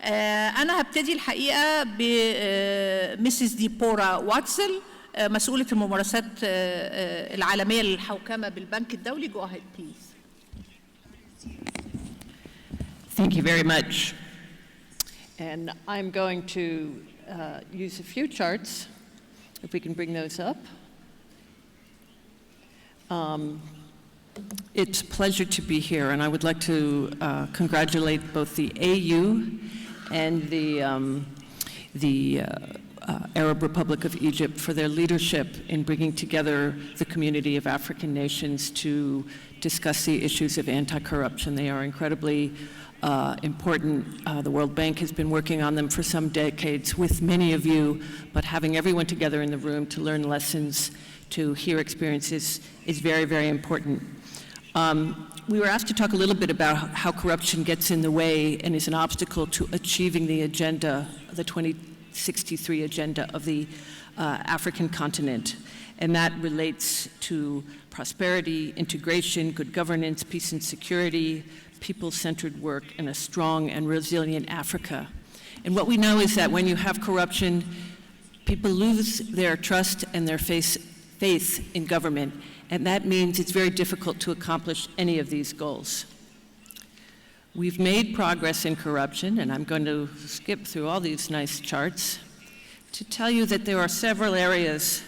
أنا هبتدي الحقيقة بمسز ديبورا ويتزل، مسؤولة الممارسات العالمية للحوكمة بالبنك الدولي. Go ahead, please. Thank you very much. And I'm going to use a few charts, if we can bring those up. It's a pleasure to be here, and I would like to congratulate both the AU and the Arab Republic of Egypt for their leadership in bringing together the community of African nations to discuss the issues of anti-corruption. They are incredibly important. The World Bank has been working on them for some decades with many of you, but having everyone together in the room to learn lessons, to hear experiences is very, very important. We were asked to talk a little bit about how corruption gets in the way and is an obstacle to achieving the agenda, the 2063 agenda of the African continent. And that relates to prosperity, integration, good governance, peace and security, people-centered work, and a strong and resilient Africa. And what we know is that when you have corruption, people lose their trust and their faith in government, and that means it's very difficult to accomplish any of these goals. We've made progress in corruption, and I'm going to skip through all these nice charts to tell you that there are several areas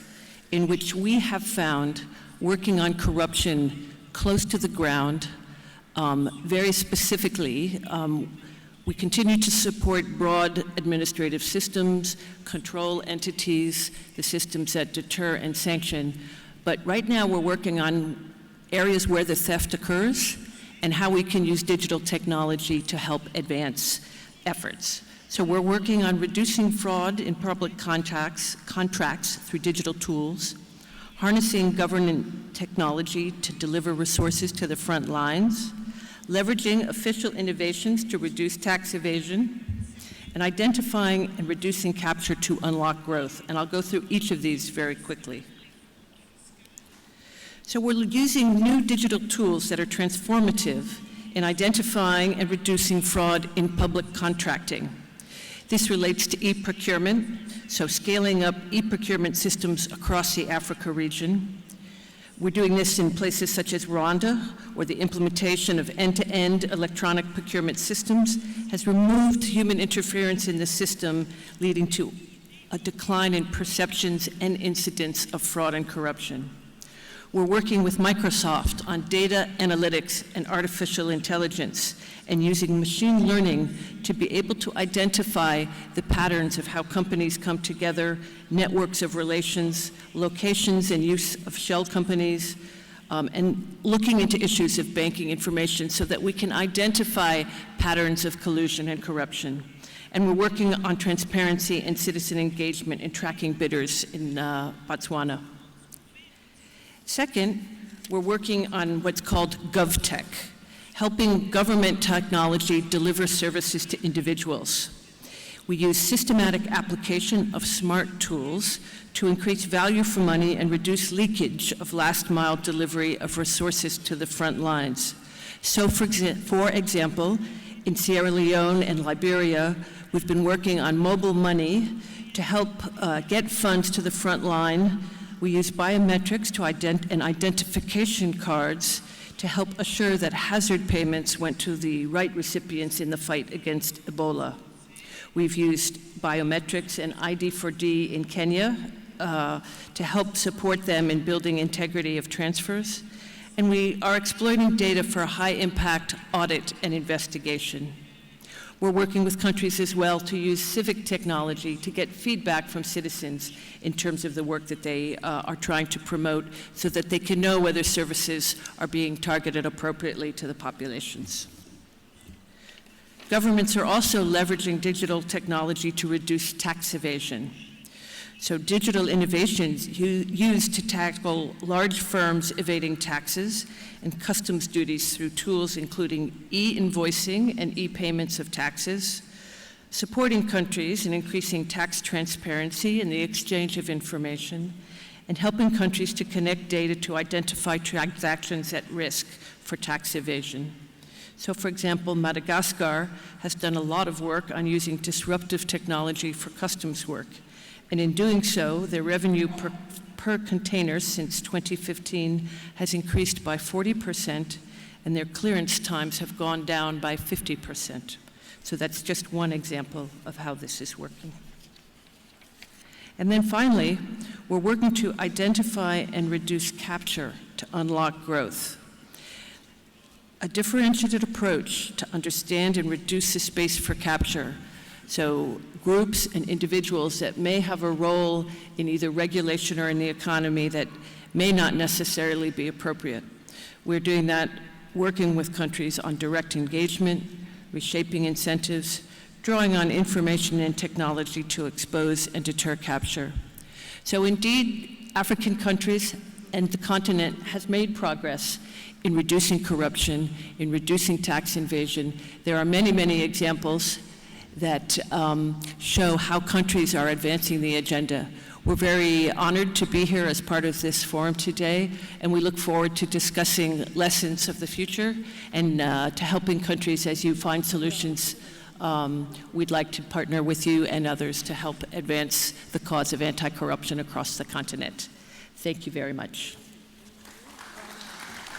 in which we have found working on corruption close to the ground. Very specifically, we continue to support broad administrative systems, control entities, the systems that deter and sanction. But right now we're working on areas where the theft occurs and how we can use digital technology to help advance efforts. So we're working on reducing fraud in public contracts through digital tools, harnessing government technology to deliver resources to the front lines, leveraging official innovations to reduce tax evasion, and identifying and reducing capture to unlock growth. And I'll go through each of these very quickly. So we're using new digital tools that are transformative in identifying and reducing fraud in public contracting. This relates to e-procurement, so scaling up e-procurement systems across the Africa region. We're doing this in places such as Rwanda, where the implementation of end-to-end electronic procurement systems has removed human interference in the system, leading to a decline in perceptions and incidents of fraud and corruption. We're working with Microsoft on data analytics and artificial intelligence and using machine learning to be able to identify the patterns of how companies come together, networks of relations, locations and use of shell companies, and looking into issues of banking information so that we can identify patterns of collusion and corruption. And we're working on transparency and citizen engagement in tracking bidders in Botswana. Second, we're working on what's called GovTech, helping government technology deliver services to individuals. We use systematic application of smart tools to increase value for money and reduce leakage of last-mile delivery of resources to the front lines. So, for example, in Sierra Leone and Liberia, we've been working on mobile money to help get funds to the front line. We use biometrics and identification cards to help assure that hazard payments went to the right recipients in the fight against Ebola. We've used biometrics and ID4D in Kenya to help support them in building integrity of transfers. And we are exploiting data for high-impact audit and investigation. We're working with countries as well to use civic technology to get feedback from citizens in terms of the work that they are trying to promote so that they can know whether services are being targeted appropriately to the populations. Governments are also leveraging digital technology to reduce tax evasion. So digital innovations used to tackle large firms evading taxes and customs duties through tools including e-invoicing and e-payments of taxes, supporting countries in increasing tax transparency and the exchange of information, and helping countries to connect data to identify transactions at risk for tax evasion. So, for example, Madagascar has done a lot of work on using disruptive technology for customs work. And in doing so, their revenue per container since 2015 has increased by 40%, and their clearance times have gone down by 50%. So that's just one example of how this is working. And then finally, we're working to identify and reduce capture to unlock growth. A differentiated approach to understand and reduce the space for capture. So groups and individuals that may have a role in either regulation or in the economy that may not necessarily be appropriate. We're doing that working with countries on direct engagement, reshaping incentives, drawing on information and technology to expose and deter capture. So indeed, African countries and the continent has made progress in reducing corruption, in reducing tax invasion. There are many, many examples that show how countries are advancing the agenda. We're very honored to be here as part of this forum today, and we look forward to discussing lessons of the future and to helping countries as you find solutions. We'd like to partner with you and others to help advance the cause of anti-corruption across the continent. Thank you very much.